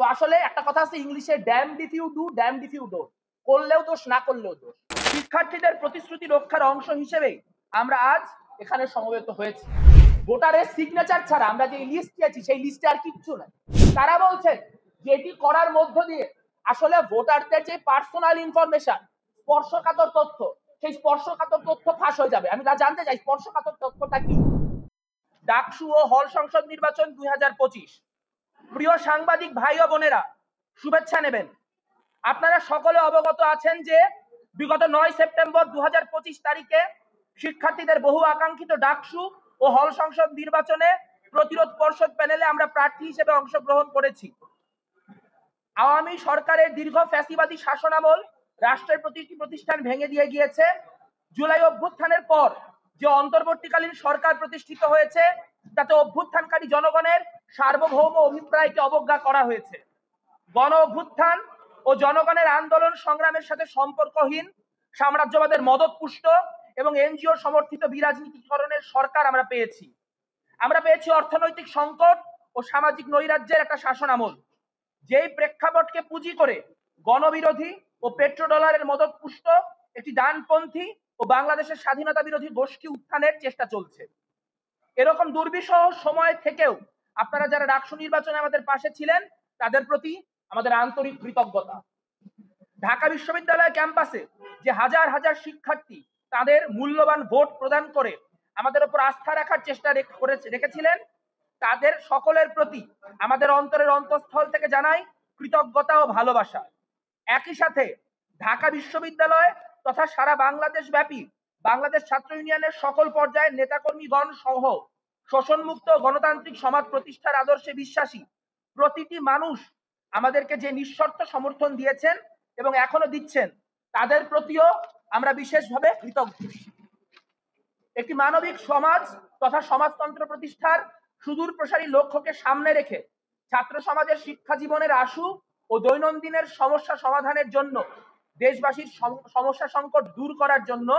তো আসলে একটা কথা আছে ইংলিশে, damned if you do damned if you don't. করলেও দোষ, না করলেও দোষ। শিক্ষার্থীদের প্রতিশ্রুতি রক্ষার অংশ হিসেবে আমরা আজ এখানে সমবেত হয়েছি। ভোটারের সিগনেচার ছাড়া আমরা যে লিস্ট পেয়েছি সেই লিস্টে আর কিচ্ছু নাই। তারা বলছেন যে এটি করার মধ্য দিয়ে আসলে ভোটারদের যে পার্সোনাল ইনফরমেশন, স্পর্শকাতর তথ্য, সেই স্পর্শকাতর তথ্য ফাঁস হয়ে যাবে। আমি জানতে চাই স্পর্শকাতর তথ্যটা কি। ডাকসু ও হল সংসদ নির্বাচন 2025। প্রিয় সাংবাদিক ভাই ও বোনেরা, শুভেচ্ছা নেবেন। আপনারা সকলে অবগত আছেন যে বিগত 9 সেপ্টেম্বর 2025 তারিখে শিক্ষার্থীদের বহু আকাঙ্ক্ষিত ডাকসু ও হল সংসদ নির্বাচনে প্রতিরোধ পর্ষদ প্যানেলে আমরা প্রার্থী হিসেবে অংশগ্রহণ করেছি। আওয়ামী সরকারের দীর্ঘ ফ্যাসিবাদী শাসনামল রাষ্ট্রের প্রতিটি প্রতিষ্ঠান ভেঙে দিয়ে গিয়েছে। জুলাই অভ্যুত্থানের পর যে অন্তর্বর্তীকালীন সরকার প্রতিষ্ঠিত হয়েছে তাতে অভ্যুত্থানকারী জনগণের সার্বভৌম অভিপ্রায়কে অবজ্ঞা করা হয়েছে। গণ অভ্যুত্থান ও জনগণের আন্দোলন সংগ্রামের সাথে সম্পর্কহীন সাম্রাজ্যবাদের মদতপুষ্ট এবং এনজিও সমর্থিত বিরাজনীতিকরণের সরকার আমরা পেয়েছি। আমরা পেয়েছি অর্থনৈতিক সংকট ও সামাজিক নৈরাজ্যের একটা শাসনামল, যেই প্রেক্ষাপটকে পুঁজি করে গণবিরোধী ও পেট্রোডলারের মদতপুষ্ট একটি ডানপন্থী ও বাংলাদেশের স্বাধীনতা বিরোধী গোষ্ঠী উত্থানের চেষ্টা চলছে। এরকম দুর্বিষহ সময় থেকেও আপনারা যারা ডাকসু নির্বাচনে আমাদের পাশে ছিলেন তাদের প্রতি আমাদের আন্তরিক কৃতজ্ঞতা। ঢাকা বিশ্ববিদ্যালয় ক্যাম্পাসে যে হাজার হাজার শিক্ষার্থী তাদের মূল্যবান ভোট প্রদান করে আমাদের উপর আস্থা রাখার চেষ্টা রেখেছিলেন, তাদের সকলের প্রতি আমাদের অন্তরের অন্তঃস্থল থেকে জানাই কৃতজ্ঞতা ও ভালোবাসা। একই সাথে ঢাকা বিশ্ববিদ্যালয় তথা সারা বাংলাদেশ ব্যাপী বাংলাদেশ ছাত্র ইউনিয়নের সকল পর্যায়ের নেতাকর্মীগণ সহ শোষণমুক্ত গণতান্ত্রিক সমাজ প্রতিষ্ঠার আদর্শে বিশ্বাসী প্রতিটি মানুষ আমাদেরকে যে নিঃশর্ত সমর্থন দিয়েছেন এবং এখনো দিচ্ছেন, তাদের প্রতিও আমরা বিশেষভাবে কৃতজ্ঞ। একটি মানবিক সমাজ তথা সমাজতন্ত্র প্রতিষ্ঠার সুদূর প্রসারী লক্ষ্যকে সামনে রেখে ছাত্র সমাজের শিক্ষা জীবনের আশু ও দৈনন্দিনের সমস্যা সমাধানের জন্য, দেশবাসীর সমস্যা সংকট দূর করার জন্য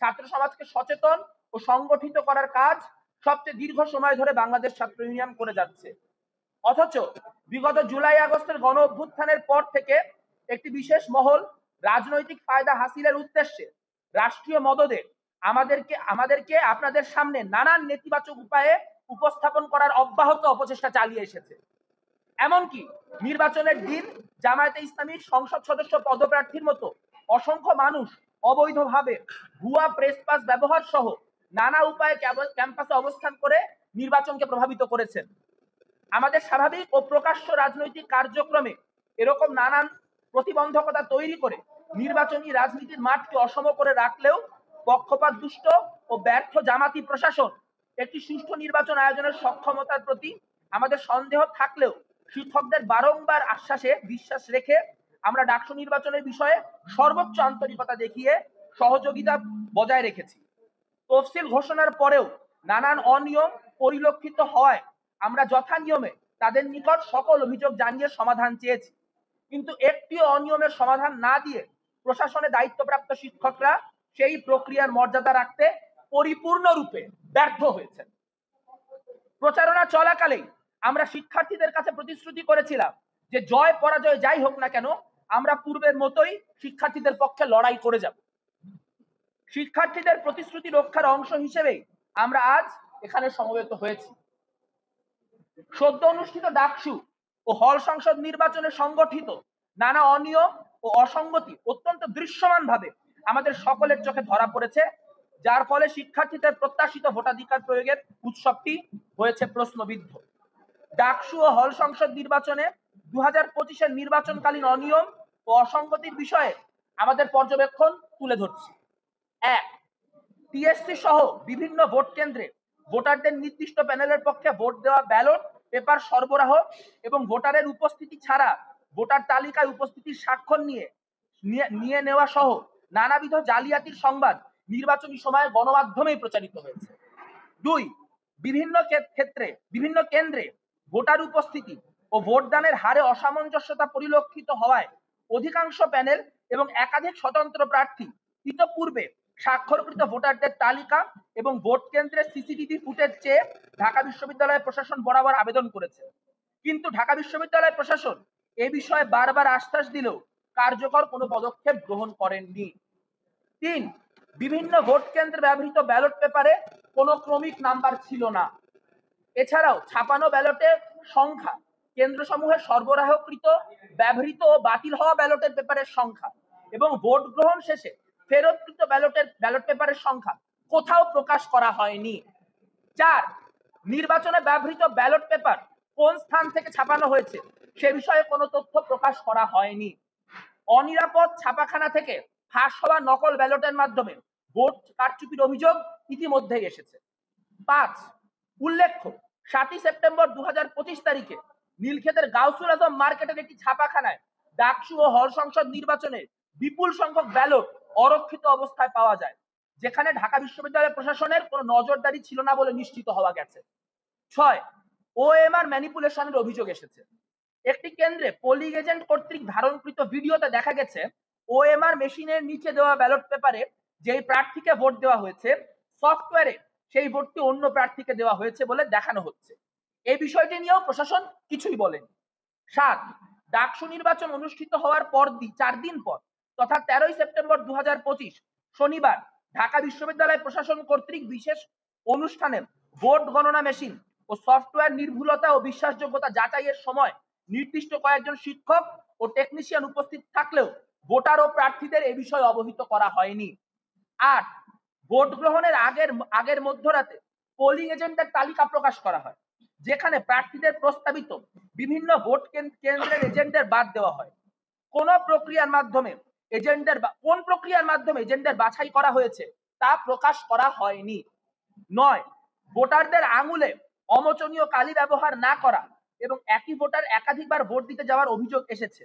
ছাত্র সমাজকে সচেতন ও সংগঠিত করার কাজ সবচেয়ে দীর্ঘ সময় ধরে বাংলাদেশ ছাত্র ইউনিয়ন করে যাচ্ছে। অথচ বিগত জুলাই আগস্টের গণ অভ্যুত্থানের পর থেকে একটি বিশেষ মহল রাজনৈতিক ফায়দা হাসিলের উদ্দেশ্যে রাষ্ট্রীয় মদদে আমাদেরকে আপনাদের সামনে নানান নেতিবাচক উপায়ে উপস্থাপন করার অব্যাহত অপচেষ্টা চালিয়ে এসেছে। এমনকি নির্বাচনের দিন জামায়াতে ইসলামীর সংসদ সদস্য পদপ্রার্থীর মতো অসংখ্য মানুষ অবৈধভাবে ভুয়া প্রেস পাস ব্যবহার সহ নানা উপায়ে ক্যাম্পাসে অবস্থান করে নির্বাচনকে প্রভাবিত করেছেন। আমাদের স্বাভাবিক ও প্রকাশ্য রাজনৈতিক কার্যক্রমে এরকম নানান প্রতিবন্ধকতা তৈরি করে নির্বাচনী রাজনীতির মাঠকে অসম করে রাখলেও পক্ষপাত দুষ্ট ও ব্যর্থ জামাতি প্রশাসন একটি সুষ্ঠু নির্বাচন আয়োজনের সক্ষমতার প্রতি আমাদের সন্দেহ থাকলেও শিক্ষকদের বারংবার আশ্বাসে বিশ্বাস রেখে আমরা ডাকসু নির্বাচনের বিষয়ে সর্বোচ্চ আন্তরিকতা দেখিয়ে সহযোগিতা বজায় রেখেছি। তফসিল ঘোষণার পরেও নানান অনিয়ম পরিলক্ষিত হওয়ায় আমরা যথা নিয়মে তাদের নিকট সকল অভিযোগ জানিয়ে সমাধান চেয়েছি, কিন্তু একটিও অনিয়মের সমাধান না দিয়ে প্রশাসনে দায়িত্বপ্রাপ্ত শিক্ষকরা সেই প্রক্রিয়ার মর্যাদা রাখতে পরিপূর্ণরূপে ব্যর্থ হয়েছেন। প্রচারণা চলাকালেই আমরা শিক্ষার্থীদের কাছে প্রতিশ্রুতি করেছিলাম যে জয় পরাজয় যাই হোক না কেন আমরা পূর্বের মতোই শিক্ষার্থীদের পক্ষে লড়াই করে যাব। শিক্ষার্থীদের প্রতিশ্রুতি রক্ষার অংশ হিসেবে আমরা আজ এখানে সমবেত হয়েছি। সদ্য অনুষ্ঠিত ডাকসু ও হল সংসদ নির্বাচনে সংগঠিত নানা অনিয়ম ও অসঙ্গতি অত্যন্ত দৃশ্যমানভাবে আমাদের সকলের চোখে ধরা পড়েছে, যার ফলে শিক্ষার্থীদের প্রত্যাশিত ভোটাধিকার প্রয়োগের উৎসবটি হয়েছে প্রশ্নবিদ্ধ। ডাকসু ও হল সংসদ নির্বাচনে 2025-এর নির্বাচনকালীন অনিয়ম ও অসঙ্গতির বিষয়ে আমাদের পর্যবেক্ষণ তুলে ধরছি। 1. টিএসসি সহ বিভিন্ন ভোট কেন্দ্রে ভোটারদের নির্দিষ্ট প্যানেলের পক্ষে ভোট দেওয়া ব্যালট পেপার সরবরাহ এবং ভোটারের উপস্থিতি ছাড়া ভোটার তালিকায় উপস্থিতির স্বাক্ষর নিয়ে নেওয়া সহ নানাবিধ জালিয়াতির সংবাদ নির্বাচনী সময়ে গণমাধ্যমেই প্রচারিত হয়েছে। 2. বিভিন্ন কেন্দ্রে ভোটার উপস্থিতি ও ভোটদানের হারে অসামঞ্জস্যতা পরিলক্ষিত হওয়ায় অধিকাংশ প্যানেল এবং একাধিক স্বতন্ত্র প্রার্থী ইতপূর্বে স্বাক্ষরকৃত ভোটারদের তালিকা এবং ভোট কেন্দ্রের সিসিটিভি ফুটেজ চেয়ে ঢাকা বিশ্ববিদ্যালয় প্রশাসন বরাবর আবেদন করেছে, কিন্তু ঢাকা বিশ্ববিদ্যালয় প্রশাসন এ বিষয়ে বারবার আশ্বাস দিলেও কার্যকর কোনো পদক্ষেপ গ্রহণ করেননি। 3, বিভিন্ন ভোট কেন্দ্রে ব্যবহৃত ব্যালট পেপারে কোনো ক্রমিক নাম্বার ছিল না। এছাড়াও ছাপানো ব্যালটের সংখ্যা, কেন্দ্রসমূহে সরবরাহকৃত ব্যবহৃত ও বাতিল হওয়া ব্যালটের পেপারের সংখ্যা এবং ভোট গ্রহণ শেষে ফেরতকৃত ব্যালট পেপারের সংখ্যা কোথাও প্রকাশ করা হয়নি। 4, নির্বাচনে ব্যবহৃত ব্যালট পেপার কোন স্থান থেকে ছাপানো হয়েছে সে বিষয়ে কোনো তথ্য প্রকাশ করা হয়নি। অনিরাপদ ছাপাখানা থেকে ফাঁস হওয়া নকল ব্যালটের মাধ্যমে ভোট কারচুপির অভিযোগ ইতিমধ্যেই এসেছে। 5, উল্লেখ্য 7 সেপ্টেম্বর 2025 তারিখে নীলক্ষেতের গাউসুল আজম মার্কেটের একটি ছাপাখানায় ডাকসু ও হল সংসদ নির্বাচনে বিপুল সংখ্যক ব্যালট অরক্ষিত অবস্থায় পাওয়া যায়, যেখানে ঢাকা বিশ্ববিদ্যালয় প্রশাসনের কোনো নজরদারি ছিল না বলে নিশ্চিত হওয়া গেছে। 6, ওএমআর ম্যানিপুলেশনের অভিযোগ এসেছে। একটি কেন্দ্রে পোলিং এজেন্ট কর্তৃক ধারণকৃত ভিডিওতে দেখা গেছে ওএমআর মেশিনের নিচে দেওয়া ব্যালট পেপারে যেই প্রার্থীকে ভোট দেওয়া হয়েছে, সফটওয়্যারে সেই ভোটটি অন্য প্রার্থীকে দেওয়া হয়েছে বলে দেখানো হচ্ছে। এই বিষয়টি নিয়েও প্রশাসন কিছুই বলেনি। 7, ডাকসু নির্বাচন অনুষ্ঠিত হওয়ার পর 4 দিন পর তথা 13 সেপ্টেম্বর 2025 শনিবার ঢাকা বিশ্ববিদ্যালয় প্রশাসন কর্তৃক বিশেষ অনুষ্ঠানে ভোট গণনা মেশিন ও সফটওয়্যার নির্ভুলতা ও বিশ্বাসযোগ্যতা যাচাইয়ের সময় নির্দিষ্ট কয়েকজন শিক্ষক ও টেকনিশিয়ান উপস্থিত থাকলেও ভোটার ও প্রার্থীদের এ বিষয়ে অবহিত করা হয়নি। 8, ভোট গ্রহণের আগের মধ্যরাতে পোলিং এজেন্টের তালিকা প্রকাশ করা হয়, যেখানে প্রার্থীদের প্রস্তাবিত বিভিন্ন ভোট কেন্দ্রের এজেন্টের বাদ দেওয়া হয়। কোন প্রক্রিয়ার মাধ্যমে এজেন্টের বাছাই করা হয়েছে তা প্রকাশ করা হয়নি। 9, ভোটারদের আঙুলে অমোচনীয় কালি ব্যবহার না করা এবং একই ভোটার একাধিকবার ভোট দিতে যাওয়ার অভিযোগ এসেছে।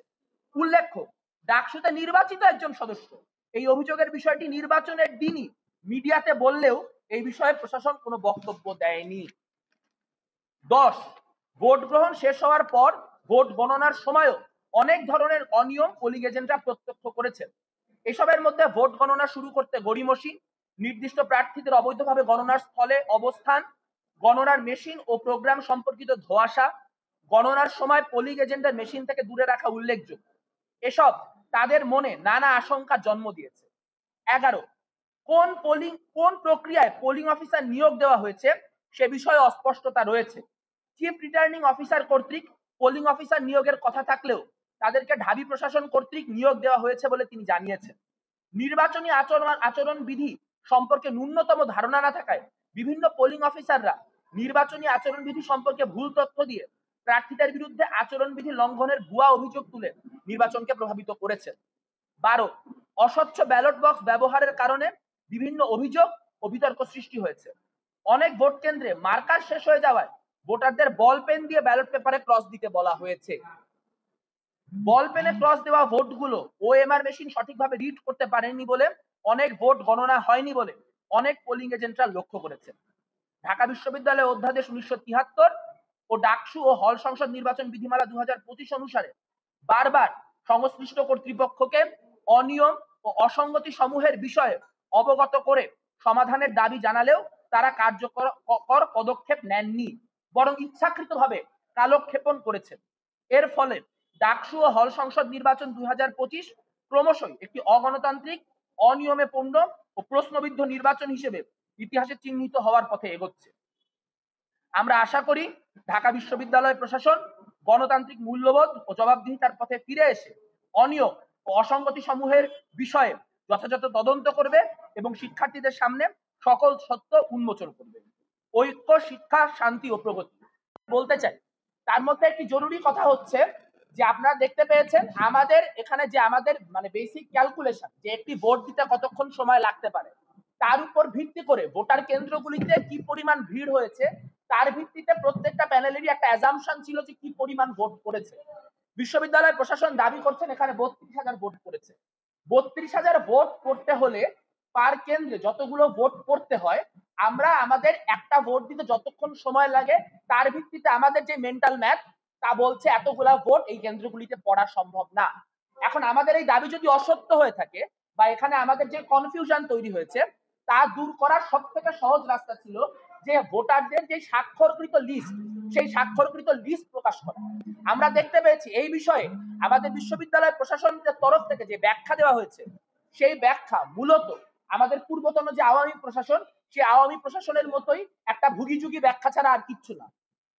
উল্লেখ্য, ডাকসুতে নির্বাচিত একজন সদস্য এই অভিযোগের বিষয়টি নির্বাচনের দিনই মিডিয়াতে বললেও এই বিষয়ে প্রশাসন কোনো বক্তব্য দেয়নি। 10, ভোট গ্রহণ শেষ হওয়ার পর ভোট গণনার সময়ও অনেক ধরনের অনিয়ম পোলিং এজেন্টরা প্রত্যক্ষ করেছেন। এসবের মধ্যে ভোট গণনা শুরু করতে গড়িমসি, নির্দিষ্ট প্রার্থীদের অবৈধভাবে গণনার স্থলে অবস্থান, গণনার মেশিন ও প্রোগ্রাম সম্পর্কিত ধোঁয়াশা, গণনার সময় পোলিং এজেন্টের মেশিন থেকে দূরে রাখা উল্লেখযোগ্য। এসব তাদের মনে নানা আশঙ্কা জন্ম দিয়েছে। 11, কোন প্রক্রিয়ায় পোলিং অফিসার নিয়োগ দেওয়া হয়েছে সে বিষয়ে অস্পষ্টতা রয়েছে। চিফ রিটার্নিং অফিসার কর্তৃক পোলিং অফিসার নিয়োগের কথা থাকলেও তাদেরকে ঢাবি প্রশাসন কর্তৃক নিয়োগ দেওয়া হয়েছে বলে তিনি জানিয়েছেন। নির্বাচনী আচরণ বিধি সম্পর্কে ন্যূনতম ধারণা না থাকায় বিভিন্ন পোলিং অফিসাররা নির্বাচনী আচরণ বিধি সম্পর্কে ভুল তথ্য দিয়ে প্রার্থীদের বিরুদ্ধে আচরণ বিধি লঙ্ঘনের ভুয়া অভিযোগ তুলে নির্বাচনকে প্রভাবিত করেছেন। 12, অস্বচ্ছ ব্যালট বক্স ব্যবহারের কারণে বিভিন্ন অভিযোগ ও বিতর্ক সৃষ্টি হয়েছে। অনেক ভোট কেন্দ্রে মার্কার শেষ হয়ে যাওয়ায় ভোটারদের বল পেন দিয়ে ব্যালট পেপারে ক্রস দিতে বলা হয়েছে। বল পেনে ক্রস দেওয়া ভোটগুলো ওএমআর মেশিন সঠিকভাবে রিড করতে পারেনি বলে অনেক ভোট গণনা হয়নি বলে অনেক পোলিং এজেন্টরা লক্ষ্য করেছেন। ঢাকা বিশ্ববিদ্যালয় অধ্যাদেশ 1973 ও ডাকসু ও হল সংসদ নির্বাচন বিধিমালা 2025 অনুসারে বারবার সংশ্লিষ্ট কর্তৃপক্ষকে অনিয়ম ও অসঙ্গতি সমূহের বিষয়ে অবগত করে সমাধানের দাবি জানালেও তারা কার্যকর পদক্ষেপ নেননি, বরং ইচ্ছাকৃতভাবে কালক্ষেপণ করেছেন। এর ফলে ডাকসু ও হল সংসদ নির্বাচন 2025 ক্রমশই একটি অগণতান্ত্রিক, অনিয়মে পূর্ণ ও প্রশ্নবিদ্ধ নির্বাচন হিসেবে ইতিহাসে চিহ্নিত হওয়ার পথে এগোচ্ছে। আমরা আশা করি ঢাকা বিশ্ববিদ্যালয় প্রশাসন গণতান্ত্রিক মূল্যবোধ ও জবাবদিহিতার পথে ফিরে এসে অনিয়ম ও অসঙ্গতি সমূহের বিষয়ে যথাযথ তদন্ত করবে এবং শিক্ষার্থীদের সামনে সকল সত্য উন্মোচন করবে। ঐক্য, শিক্ষা, শান্তি ও প্রগতি বলতে চাই। তার মধ্যে একটি জরুরি কথা হচ্ছে যে আপনারা দেখতে পেয়েছেন আমাদের এখানে যে আমাদের মানে বেসিক ক্যালকুলেশন যে একটি ভোট দিতে কতক্ষণ সময় লাগতে পারে তার উপর ভিত্তি করে ভোটার কেন্দ্রগুলিতে কি পরিমাণ ভিড় হয়েছে তার ভিত্তিতে প্রত্যেকটা প্যানেলেরই একটা অ্যাজাম্পশন ছিল যে কি পরিমাণ ভোট পড়েছে। বিশ্ববিদ্যালয় প্রশাসন দাবি করছেন এখানে 32,000 ভোট পড়েছে। 32,000 ভোট পড়তে হলে পার কেন্দ্রে যতগুলো ভোট পড়তে হয় আমরা আমাদের একটা ভোট দিতে যতক্ষণ সময় লাগে তার ভিত্তিতে আমাদের যে মেন্টাল ম্যাথ তা বলছে এতগুলা ভোট এই কেন্দ্রগুলিতে পড়া সম্ভব না। এখন আমাদের এই দাবি যদি অসত্য হয়ে থাকে বা এখানে আমাদের যে কনফিউশন তৈরি হয়েছে তা দূর করার সব থেকে সহজ রাস্তা ছিল যে ভোটারদের যে স্বাক্ষরকৃত লিস্ট সেই স্বাক্ষরকৃত লিস্ট প্রকাশ করা। আমরা দেখতে পেয়েছি এই বিষয়ে আমাদের বিশ্ববিদ্যালয় প্রশাসনের তরফ থেকে যে ব্যাখ্যা দেওয়া হয়েছে, সেই ব্যাখ্যা মূলত আমাদের পূর্বতন যে আওয়ামী প্রশাসন, সেই আওয়ামী প্রশাসনের মতোই একটা ভুগিযুগি ব্যাখ্যা ছাড়া আর কিচ্ছু না।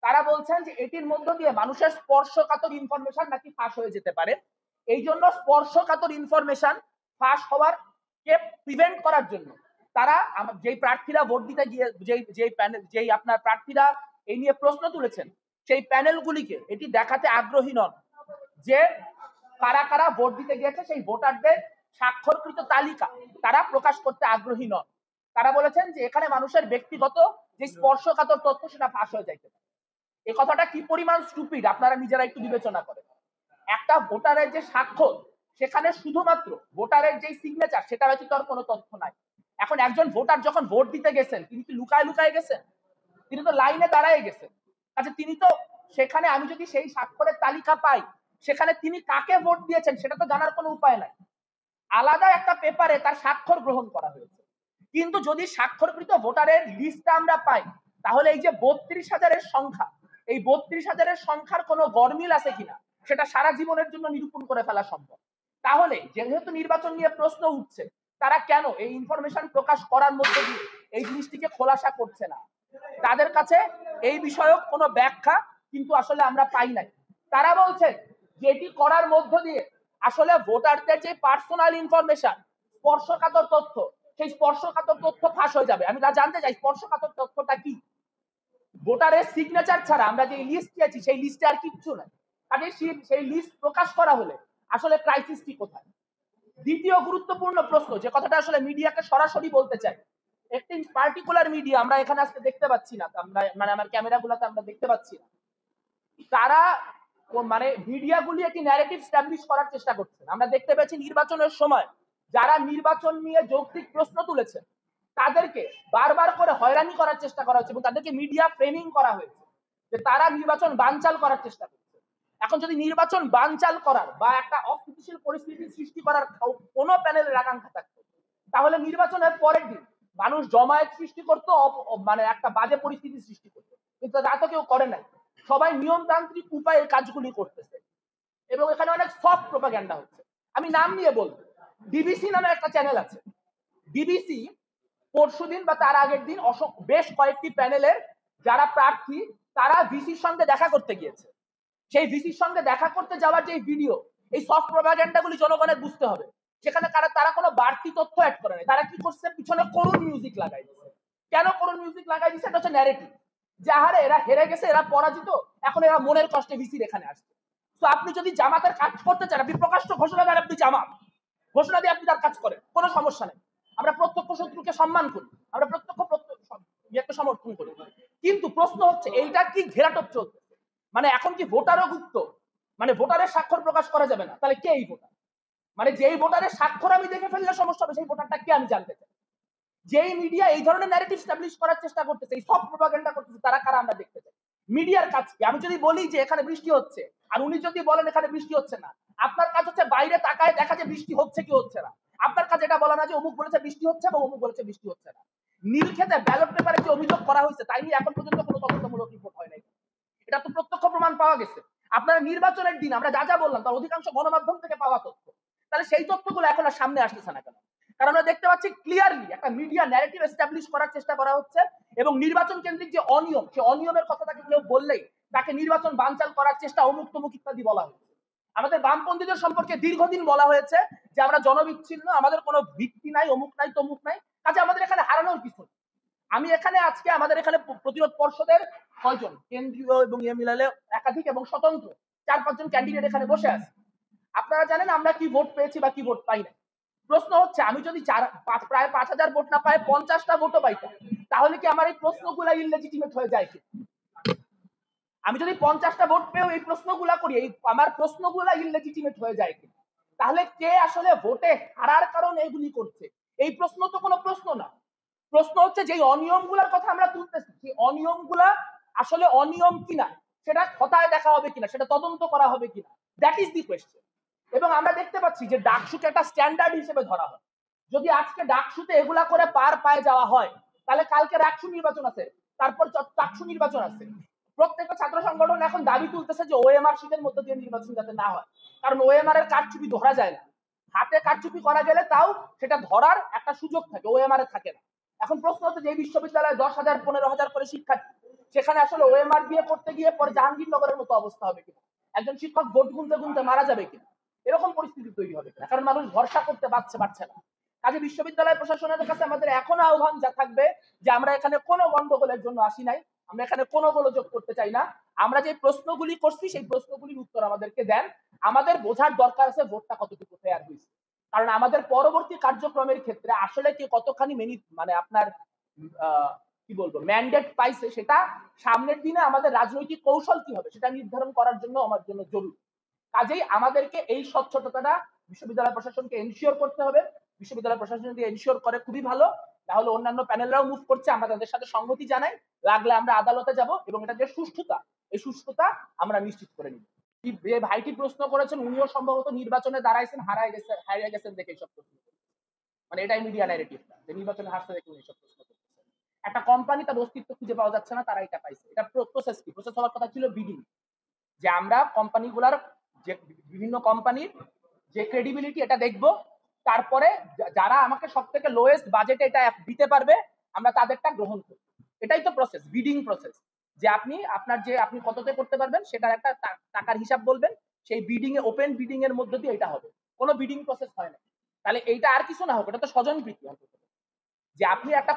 তারা বলছেন যে এটির মধ্য দিয়ে মানুষের স্পর্শকাতর ইনফরমেশন নাকি ফাঁস হয়ে যেতে পারে। এই জন্য স্পর্শকাতর ইনফরমেশন ফাঁস হওয়ার কে প্রিভেন্ট করার জন্য তারা যেই প্রার্থীরা ভোট দিতে গিয়ে যেই প্যানেল যেই আপনার প্রার্থীরা এই নিয়ে প্রশ্ন তুলেছেন, সেই প্যানেলগুলিকে এটি দেখাতে আগ্রহী নন যে কারা কারা ভোট দিতে গিয়েছে, সেই ভোটারদের স্বাক্ষরকৃত তালিকা তারা প্রকাশ করতে আগ্রহী নন। তারা বলেছেন যে এখানে মানুষের ব্যক্তিগত যে স্পর্শকাতর তথ্য সেটা ফাঁস হয়ে যাইতে পারে। এই কথাটা কি পরিমাণ স্টুপিড আপনারা নিজেরা একটু বিবেচনা করেন। একটা ভোটারের যে স্বাক্ষর, সেখানে শুধুমাত্র ভোটারের যে সিগনেচার সেটা ব্যতীত আর কোনো তথ্য নাই। এখন একজন ভোটার যখন ভোট দিতে গেছেন, তিনি কি লুকায় লুকায় গেছেন? তিনি তো লাইনে দাঁড়ায় গেছেন। আচ্ছা, তিনি তো সেখানে, আমি যদি সেই স্বাক্ষরের তালিকা পাই, সেখানে তিনি কাকে ভোট দিয়েছেন সেটা তো জানার কোনো উপায় নাই। আলাদা একটা পেপারে তার স্বাক্ষর গ্রহণ করা হয়েছে। কিন্তু যদি স্বাক্ষরকৃত ভোটারের লিস্টটা আমরা পাই, তাহলে এই যে 32,000-এর সংখ্যা, এই 32,000-এর সংখ্যার কোনো গরমিল আছে কিনা সেটা সারা জীবনের জন্য নিরূপণ করে ফেলা সম্ভব। তাহলে যেহেতু নির্বাচন নিয়ে প্রশ্ন উঠছে, তারা কেন এই ইনফরমেশন প্রকাশ করার মধ্যে দিয়ে এই জিনিসটিকে খোলাসা করছে না? তাদের কাছে এই বিষয়ক কোনো ব্যাখ্যা কিন্তু আসলে আমরা পাই নাই। তারা বলছেন যে এটি করার মধ্য দিয়ে আসলে ভোটারদের যে পার্সোনাল ইনফরমেশন, স্পর্শকাতর তথ্য, সেই স্পর্শকাতর তথ্য ফাঁস হয়ে যাবে। আমি জানতে চাই স্পর্শকাতর তথ্যটা কি? ভোটারের সিগনেচার ছাড়া আমরা যে লিস্ট পেয়েছি, সেই লিস্টে আর কিচ্ছু নাই। কাজে সেই লিস্ট প্রকাশ করা হলে আসলে ক্রাইসিসটি কোথায়? দ্বিতীয় গুরুত্বপূর্ণ প্রশ্ন, যে কথাটা আসলে মিডিয়াকে সরাসরি বলতে চাই, একটি পার্টিকুলার মিডিয়া আমরা এখানে আজকে দেখতে পাচ্ছি না, আমরা মানে আমার ক্যামেরাগুলোতে আমরা দেখতে পাচ্ছি না, তারা মানে মিডিয়াগুলি একটি ন্যারেটিভ স্টাবলিশ করার চেষ্টা করছেন। আমরা দেখতে পেয়েছি নির্বাচনের সময় যারা নির্বাচন নিয়ে যৌক্তিক প্রশ্ন তুলেছে, তাদেরকে বারবার করে হয়রানি করার চেষ্টা করা হচ্ছে এবং তাদেরকে মিডিয়া ফ্রেমিং করা হয়েছে যে তারা নির্বাচন বানচাল করার চেষ্টা করছে। এখন যদি নির্বাচন বানচাল করার বা একটা অস্থিতিশীল পরিস্থিতি সৃষ্টি করার কোনো প্যানেলের আকাঙ্ক্ষা থাকতো, তাহলে নির্বাচনের পরের দিন মানুষ জমায়েত সৃষ্টি করতো, মানে একটা বাজে পরিস্থিতি সৃষ্টি করতো। কিন্তু তা তো কেউ করে নাই। সবাই নিয়মতান্ত্রিক উপায়ে কাজগুলি করতেছে এবং এখানে অনেক সফট প্রোপাগ্যান্ডা হচ্ছে। আমি নাম নিয়ে বলবো, বিবিসি নামে একটা চ্যানেল আছে। বিবিসি পরশুদিন বা তার আগের দিন বেশ কয়েকটি প্যানেলের যারা প্রার্থী, তারা ভিসির সঙ্গে দেখা করতে গিয়েছে। সেই ভিসির সঙ্গে দেখা করতে যাওয়ার যে ভিডিও, এই সফট প্রোপাগ্যান্ডাগুলি জনগণের বুঝতে হবে। সেখানে তারা কোনো বাড়তি তথ্য অ্যাড করে নাই। তারা কি করছে? পিছনে করুণ মিউজিক লাগাই দিচ্ছে। কেন করুণ মিউজিক লাগাই দিচ্ছে? এটা হচ্ছে ন্যারেটিভ, যে আহারে এরা হেরে গেছে, এরা পরাজিত, এখন এরা মনের কষ্টে ভিসির এখানে আসছে। তো আপনি যদি জামাতের কাজ করতে চান, আপনি প্রকাশ্য ঘোষণা দেন আপনি জামাত, ঘোষণা দিয়ে আপনি তার কাজ করেন, কোনো সমস্যা নেই। আমরা প্রত্যক্ষ শত্রুকে সম্মান করি, আমরা প্রত্যক্ষ সমর্থন করি। কিন্তু প্রশ্ন হচ্ছে এইটা কি ঘেরাটোপ চলছে? মানে এখন কি ভোটারও গুপ্ত? মানে ভোটারের স্বাক্ষর প্রকাশ করা যাবে না? তাহলে কে এই ভোটার? মানে যেই ভোটারের স্বাক্ষর আমি দেখে ফেললে সমস্যা হবে, সেই ভোটারটা কে আমি জানতে চাই। যেই মিডিয়া এই ধরনের ন্যারেটিভ স্টাবলিশ করার চেষ্টা করতেছে, এই সব প্রোপাগান্ডা করতেছে, তারা কারা আমরা দেখতে চাই। মিডিয়ার কাজ কি? আমি যদি বলি যে এখানে বৃষ্টি হচ্ছে, আর উনি যদি বলেন এখানে বৃষ্টি হচ্ছে না, আপনার কাজ হচ্ছে বাইরে তাকায় দেখা যে বৃষ্টি হচ্ছে কি হচ্ছে না। আপনার কাজ এটা বলা না যে অমুক বলেছে বৃষ্টি হচ্ছে এবং অমুক বলেছে বৃষ্টি হচ্ছে না। নীলক্ষেতে ব্যালট পেপারে যে অভিযোগ করা হয়েছে, তাই নিয়ে এখন পর্যন্ত কোনো তদন্তমূলক রিপোর্ট হয় নাই। এটা তো প্রত্যক্ষ প্রমাণ পাওয়া গেছে। আপনারা নির্বাচনের দিন আমরা যা যা বললাম তার অধিকাংশ গণমাধ্যম থেকে পাওয়া তথ্য। তাহলে সেই তথ্যগুলো এখন আর সামনে আসতেছে না কেন? কারণ আমরা দেখতে পাচ্ছি ক্লিয়ারলি একটা মিডিয়া ন্যারেটিভ এস্টাবলিশ করার চেষ্টা করা হচ্ছে এবং নির্বাচন কেন্দ্রিক যে অনিয়ম, সেই অনিয়মের কথা তাকে কেউ বললেই তাকে নির্বাচন বানচাল করার চেষ্টা, অমুক তমুক ইত্যাদি বলা হচ্ছে। আমাদের বামপন্থীদের সম্পর্কে দীর্ঘদিন বলা হয়েছে যে আমরা জনবিচ্ছিন্ন, আমাদের কোনো ভিত্তি নাই, অমুক নাই তমুক নাই। কাজে আমাদের এখানে হারানোর কিছু। আমি এখানে আজকে আমাদের এখানে প্রতিরোধ পর্ষদের কয়জন, কেন্দ্রীয় এবং ইয়ে মিলালে একাধিক এবং স্বতন্ত্র 4-5 জন ক্যান্ডিডেট এখানে বসে আছে। আপনারা জানেন আমরা কি ভোট পেয়েছি বা কি ভোট পাই না। প্রশ্ন হচ্ছে আমি যদি প্রায় 5,000 ভোট না পাই 50টা ভোটও পাইতাম, তাহলে কি আমার এই প্রশ্নগুলা ইললেজিটিমেট হয়ে যায় কি? আমি যদি 50টা ভোট পেয়েও এই প্রশ্নগুলা করি, এই আমার প্রশ্নগুলা ইললেজিটিমেট হয়ে যায় কি? তাহলে কে আসলে ভোটে হারার কারণে এগুলি করছে? এই প্রশ্ন তো কোনো প্রশ্ন না। প্রশ্ন হচ্ছে যে অনিয়মগুলোর কথা আমরা তুলতেছি, সেই অনিয়মগুলা আসলে অনিয়ম কিনা সেটা খতায় দেখা হবে কিনা, সেটা তদন্ত করা হবে কিনা, দ্যাট ইজ দি কোয়েশ্চেন। এবং আমরা দেখতে পাচ্ছি যে ডাকসুকে একটা স্ট্যান্ডার্ড হিসেবে ধরা হয়। যদি আজকে ডাকসুতে এগুলা করে পার পায়ে যাওয়া হয়, তাহলে কালকে রাকসু নির্বাচন আছে, তারপর চাকসু নির্বাচন আছে। প্রত্যেকটা ছাত্র সংগঠন এখন দাবি তুলতেছে যে ওএমআর শীটের মধ্যে দিয়ে নির্বাচন যাতে না হয়, কারণ ওএমআর এর কারচুপি ধরা যায় না। হাতে কারচুপি করা গেলে তাও সেটা ধরার একটা সুযোগ থাকে, ওএমআর এ থাকে না। এখন প্রশ্ন হচ্ছে যে বিশ্ববিদ্যালয়ে 10,000 15,000 করে শিক্ষার্থী, সেখানে আসলে ওএমআর দিয়ে করতে গিয়ে পরে জাহাঙ্গীরনগরের মতো অবস্থা হবে কিনা, একজন শিক্ষক ভোট গুনতে গুনতে মারা যাবে কিনা, এরকম পরিস্থিতি তৈরি হবে কিনা, কারণ মানুষ ভরসা করতে পারছে না। কাজে বিশ্ববিদ্যালয় প্রশাসনের কাছে আমাদের এখনো আহ্বান যা থাকবে যে আমরা এখানে কোনো গন্ডগোলের জন্য আসি নাই, আমরা এখানে কোনো গোলযোগ করতে চাই না। আমরা যে প্রশ্নগুলি করছি সেই প্রশ্নগুলির উত্তর আমাদেরকে দেন। আমাদের বোঝার দরকার আছে ভোটটা কতটুকু ফেয়ার হয়েছে, কারণ আমাদের পরবর্তী কার্যক্রমের ক্ষেত্রে আসলে কি কতখানি মানে আপনার কি বলবো ম্যান্ডেট পাইছে, সেটা সামনের দিনে আমাদের রাজনৈতিক কৌশল কি হবে সেটা নির্ধারণ করার জন্য আমার জন্য জরুরি। কাজেই আমাদেরকে এই স্বচ্ছতাটা বিশ্ববিদ্যালয় প্রশাসনকে এনশিওর করতে হবে। বিশ্ববিদ্যালয় প্রশাসন যদি এনশিওর করে খুবই ভালো, তাহলে অন্যান্য প্যানেলরাও মুভ করছে, আমরা তাদের সাথে সংহতি জানাই, লাগলে আমরা আদালতে যাব এবং এটা যে সুষ্ঠুতা, এই সুষ্ঠুতা আমরা নিশ্চিত করে নিব। যে ভাইটি প্রশ্ন করেছেন উনিও সম্ভবত নির্বাচনে দাঁড়াইছেন, হারিয়ে গেছেন দেখে এইসব প্রশ্ন, মানে এটাই মিডিয়া ন্যারেটিভ যে নির্বাচনে হারতে দেখে উনি এইসব প্রশ্ন করতেছেন। একটা কোম্পানি তার অস্তিত্ব খুঁজে পাওয়া যাচ্ছে না, তারা এটা পাইছে। এটা প্রসেস কি? প্রসেস হওয়ার কথা ছিল বিডিং, যে আমরা কোম্পানিগুলার যে বিভিন্ন কোম্পানির যে ক্রেডিবিলিটি এটা দেখব, তারপরে যারা আমাকে সব থেকে লোয়েস্ট বাজেটে এটা দিতে পারবে আমরা তাদেরটা গ্রহণ করব। এটাই তো প্রসেস, বিডিং প্রসেস, যে আপনি আপনার যে আপনি কততে করতে পারবেন সেটার একটা টাকার হিসাব বলবেন, সেই বিডিং এ ওপেন বিডিং এর মধ্যে দিয়ে এটা হবে, কোনো বিডিং প্রসেস হয় না। তাহলে এইটা আর কিছু না হোক, এটা তো স্বজনপ্রীতি অন্তত, যে আপনি একটা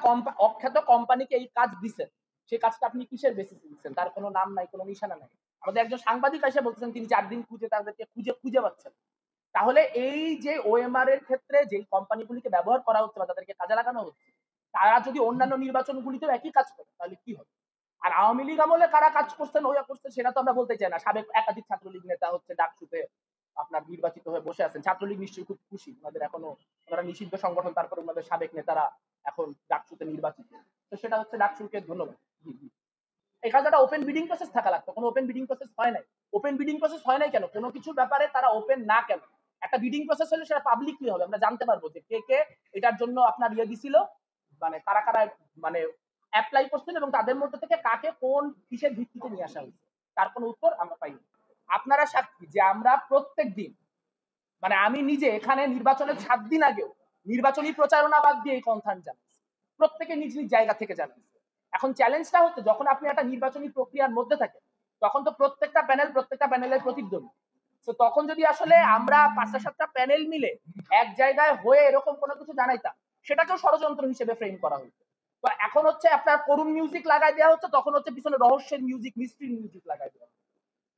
অখ্যাত কোম্পানিকে এই কাজ দিচ্ছেন, সেই কাজটা আপনি কিসের বেসিসে দিচ্ছেন, তার কোনো নাম নাই, কোনো নিশানা নাই। আমাদের একজন সাংবাদিক এসে বলছেন তিনি 4 দিন খুঁজে তাদেরকে খুঁজে পাচ্ছেন। তাহলে এই যে ওএমআর এর ক্ষেত্রে যে কোম্পানিগুলিকে ব্যবহার করা হচ্ছে বা তাদেরকে কাজে লাগানো হচ্ছে, তারা যদি অন্যান্য নির্বাচনগুলিতেও একই কাজ করে তাহলে কি হবে? আর আওয়ামী লীগ আমলে কারা কাজ করছেন ওয়া করছেন সেটা তো আমরা বলতে চাই না। সাবেক একাধিক ছাত্রলীগ নেতা হচ্ছে ডাকসুতে আপনার নির্বাচিত হয়ে বসে আছেন। ছাত্রলীগ নিশ্চয়ই খুব খুশি, ওনাদের এখনো ওনারা নিষিদ্ধ সংগঠন, তারপরে ওনাদের সাবেক নেতারা এখন ডাকসুতে নির্বাচিত, তো সেটা হচ্ছে ডাকসুকে ধন্যবাদ। এই কাজটা ওপেন বিডিং প্রসেস থাকা লাগতো, কোনো ওপেন বিডিং প্রসেস হয় নাই। ওপেন বিডিং প্রসেস হয় নাই কেন? কোনো কিছুর ব্যাপারে তারা ওপেন না কেন? একটা বিডিং প্রসেস হলে সেটা পাবলিকলি হবে, আমরা জানতে পারবো যে কে কে এটার জন্য আপনার দিছিল, মানে কারা কারা মানে অ্যাপ্লাই করছেন এবং তাদের মধ্যে থেকে কাকে কোন কিসের ভিত্তিতে নিয়ে আসা হয়েছে, তার কোনো উত্তর আমরা পাইনি। আপনারা সাক্ষী যে আমরা প্রত্যেক দিন, মানে আমি নিজে এখানে নির্বাচনের 7 দিন আগেও নির্বাচনী প্রচারণা বাদ দিয়ে এই কনসার্ন জানাচ্ছি, প্রত্যেকে নিজ নিজ জায়গা থেকে জানাচ্ছি। এখন চ্যালেঞ্জটা হচ্ছে যখন আপনি একটা নির্বাচনী প্রক্রিয়ার মধ্যে থাকেন, তখন তো প্রত্যেকটা প্যানেলের প্রতিদ্বন্দ্বী। তো তখন যদি আসলে আমরা 5-7টা প্যানেল মিলে এক জায়গায় হয়ে এরকম কোনো কিছু জানাইতাম, সেটাকেও ষড়যন্ত্র হিসেবে ফ্রেম করা হতো। তো এখন হচ্ছে আপনার করুণ মিউজিক লাগাই দেওয়া হচ্ছে, তখন হচ্ছে পিছনে রহস্যের মিউজিক, মিস্ট্রি মিউজিক লাগাই দেওয়া হচ্ছে।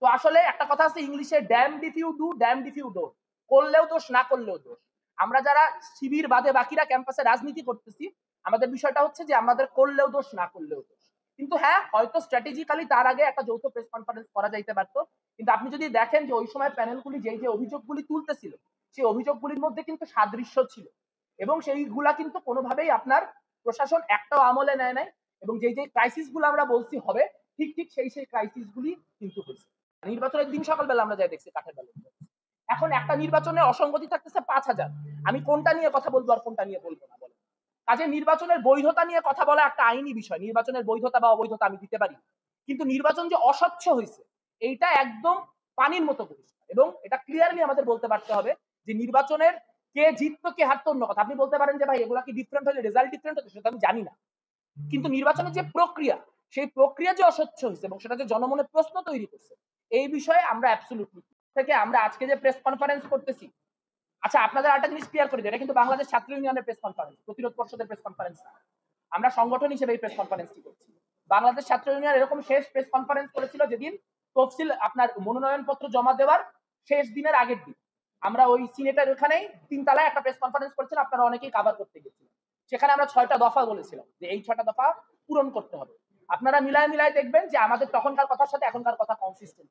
তো আসলে একটা কথা আছে ইংলিশে, damned if you do damned if you don't, করলেও দোষ না করলেও দোষ। আমরা যারা শিবির বাদে বাকিরা ক্যাম্পাসে রাজনীতি করতেছি, আমাদের বিষয়টা হচ্ছে যে আমাদের করলেও দোষ না করলেও দোষ। কিন্তু হ্যাঁ, হয়তো স্ট্র্যাটেজিক্যালি তার আগে একটা যৌথ প্রেস কনফারেন্স করা যাইতে পারতো। কিন্তু আপনি যদি দেখেন যে ওই সময় প্যানেলগুলি যে অভিযোগগুলি তুলতেছিল, সেই অভিযোগগুলির মধ্যে কিন্তু সাদৃশ্য ছিল এবং সেইগুলা কিন্তু কোনোভাবেই আপনার প্রশাসন একটাও আমলে নেয় নাই, এবং যে ক্রাইসিস গুলো আমরা বলছি হবে, ঠিক সেই ক্রাইসিস গুলি কিন্তু হয়েছে। নির্বাচনের দিন সকালবেলা আমরা যাই দেখছি কাঠের বেলা। এখন একটা নির্বাচনে অসঙ্গতি থাকতেছে 5,000, আমি কোনটা নিয়ে কথা বলবো আর কোনটা নিয়ে বলবো না বলেন? কাজে নির্বাচনের বৈধতা নিয়ে কথা বলা একটা আইনি বিষয়, নির্বাচনের বৈধতা বা অবৈধতা আমি দিতে পারি, কিন্তু নির্বাচন যে অস্বচ্ছ হয়েছে এইটা একদম পানির মতো পরিষ্কার, এবং এটা ক্লিয়ারলি আমাদের বলতে পারতে হবে যে নির্বাচনের কে জিততো কে হারতো অন্য কথা। আপনি বলতে পারেন যে ভাই এগুলা কি ডিফারেন্ট হলে রেজাল্ট ডিফারেন্ট হতো, সেটা আমি জানি না, কিন্তু নির্বাচনের যে প্রক্রিয়া, সেই প্রক্রিয়া যে অস্বচ্ছ হয়েছে এবং সেটা যে জনমনে প্রশ্ন তৈরি করছে, এই বিষয়ে আমরা অ্যাবসলিউটলি থেকে আমরা আজকে যে প্রেস কনফারেন্স করতেছি, আচ্ছা আপনাদের একটা জিনিস ক্লিয়ার করে দিই, এটা কিন্তু বাংলাদেশ ছাত্র ইউনিয়নের প্রেস কনফারেন্স, প্রতিরোধ পর্ষদের প্রেস কনফারেন্স না। আমরা সংগঠন হিসেবে এই প্রেস কনফারেন্সটি করছি। বাংলাদেশ ছাত্র ইউনিয়ন এরকম শেষ প্রেস কনফারেন্স করেছিল যেদিন তফসিল আপনার মনোনয়নপত্র জমা দেওয়ার শেষ দিনের আগের দিন। আমরা ওই সিনেটের ওখানেই 3 তলায় একটা প্রেস কনফারেন্স করেছিলাম, আপনারা অনেকেই কভার করতে গেছিলেন। সেখানে আমরা 6টা দফা বলেছিলাম যে এই 6টা দফা পূরণ করতে হবে। আপনারা মিলায় দেখবেন যে আমাদের তখনকার কথার সাথে এখনকার কথা কনসিস্টেন্ট।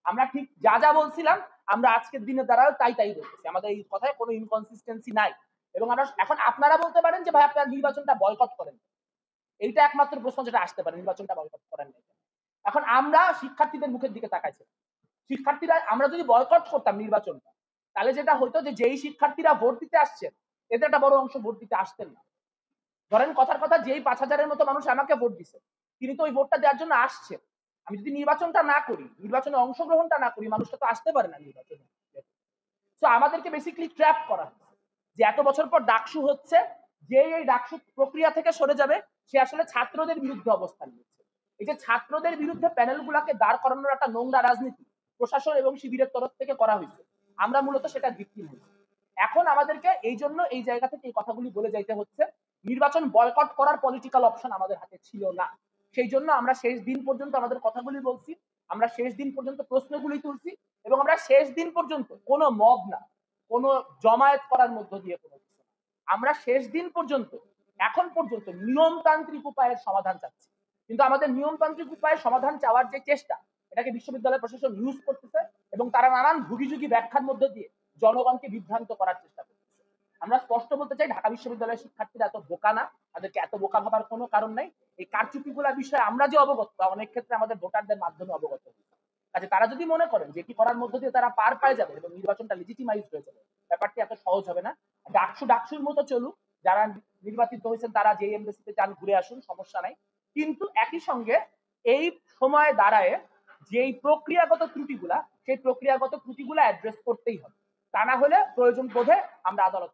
আমরা ঠিক যা বলছিলাম আমরা আজকের দিনে দ্বারাও তাই বলতেছি, আমাদের এই কথায় কোনো ইনকনসিস্টেন্সি নাই। এবং আমরা এখন আপনারা বলতে পারেন যে ভাই আপনারা নির্বাচনটা বয়কট করেন, এইটা একমাত্র প্রশ্ন যেটা আসতে পারে, নির্বাচনটা বয়কট করেন নাই। এখন আমরা শিক্ষার্থীদের মুখের দিকে তাকাইছি, শিক্ষার্থীরা আমরা যদি বয়কট করতাম নির্বাচনটা, তাহলে যেটা হতো যে যেই শিক্ষার্থীরা ভোট দিতে আসছেন এদের একটা বড় অংশ ভোট দিতে আসতেন না। ধরেন কথার কথা যেই 5,000-এর মতো মানুষ আমাকে ভোট দিছে, তিনি তো ওই ভোটটা দেওয়ার জন্য আসছেন, আমি যদি নির্বাচনটা না করি, নির্বাচনে অংশগ্রহণটা না করি, মানুষটা তো আসতে পারে না নির্বাচনে। তো আমাদেরকে বেসিক্যালি ট্র্যাপ করা হচ্ছে যে এত বছর পর ডাকসু হচ্ছে, যে এই ডাকসু প্রক্রিয়া থেকে সরে যাবে সে আসলে ছাত্রদের বিরুদ্ধে অবস্থান নিচ্ছে। এই যে ছাত্রদের বিরুদ্ধে প্যানেলগুলোকে দাঁড় করানোর একটা নোংরা রাজনীতি প্রশাসন এবং শিবিরের তরফ থেকে করা হয়েছে, আমরা মূলত সেটা ভিকটিম হয়েছি। এখন আমাদেরকে এই জন্য এই জায়গা থেকে এই কথাগুলি বলে যাইতে হচ্ছে, নির্বাচন বয়কট করার পলিটিক্যাল অপশন আমাদের হাতে ছিল না। সেই জন্য আমরা শেষ দিন পর্যন্ত আমাদের কথাগুলি বলছি, আমরা শেষ দিন পর্যন্ত প্রশ্নগুলি তুলছি, এবং আমরা শেষ দিন পর্যন্ত কোনো মব না, কোনো জমায়েত করার মধ্য দিয়ে কোনো কিছু না, আমরা শেষ দিন পর্যন্ত এখন পর্যন্ত নিয়মতান্ত্রিক উপায়ের সমাধান চাচ্ছি। কিন্তু আমাদের নিয়মতান্ত্রিক উপায়ে সমাধান চাওয়ার যে চেষ্টা, এটাকে বিশ্ববিদ্যালয় প্রশাসন ইউজ করতেছে এবং তারা নানান ভুগিযুগি ব্যাখ্যার মধ্যে দিয়ে জনগণকে বিভ্রান্ত করার চেষ্টা করতেছে। আমরা স্পষ্ট বলতে চাই, ঢাকা বিশ্ববিদ্যালয়ের শিক্ষার্থীরা এত বোকা না, তাদেরকে এত বোকা ভাবার কোনো কারণ নাই। এই কারচুপিগুলা বিষয়ে আমরা যে অবগত, অনেক ক্ষেত্রে আমাদের ভোটারদের মাধ্যমে অবগত হই। কাজে তারা যদি মনে করেন যে এটি করার মধ্য দিয়ে তারা পার পায় যাবে এবং নির্বাচনটা লিজিটিমাইজ হয়ে যাবে, ব্যাপারটি এত সহজ হবে না। ডাকসুর মতো চলুক, যারা নির্বাচিত হয়েছেন তারা যে এমবেসিতে চান ঘুরে আসুন, সমস্যা নাই। কিন্তু একই সঙ্গে এই সময় দাঁড়ায় যেই প্রক্রিয়াগত ত্রুটিগুলা, সেই প্রক্রিয়াগত ত্রুটিগুলা অ্যাড্রেস করতেই হবে। তা না হলে প্রয়োজন বোধে আমরা আদালত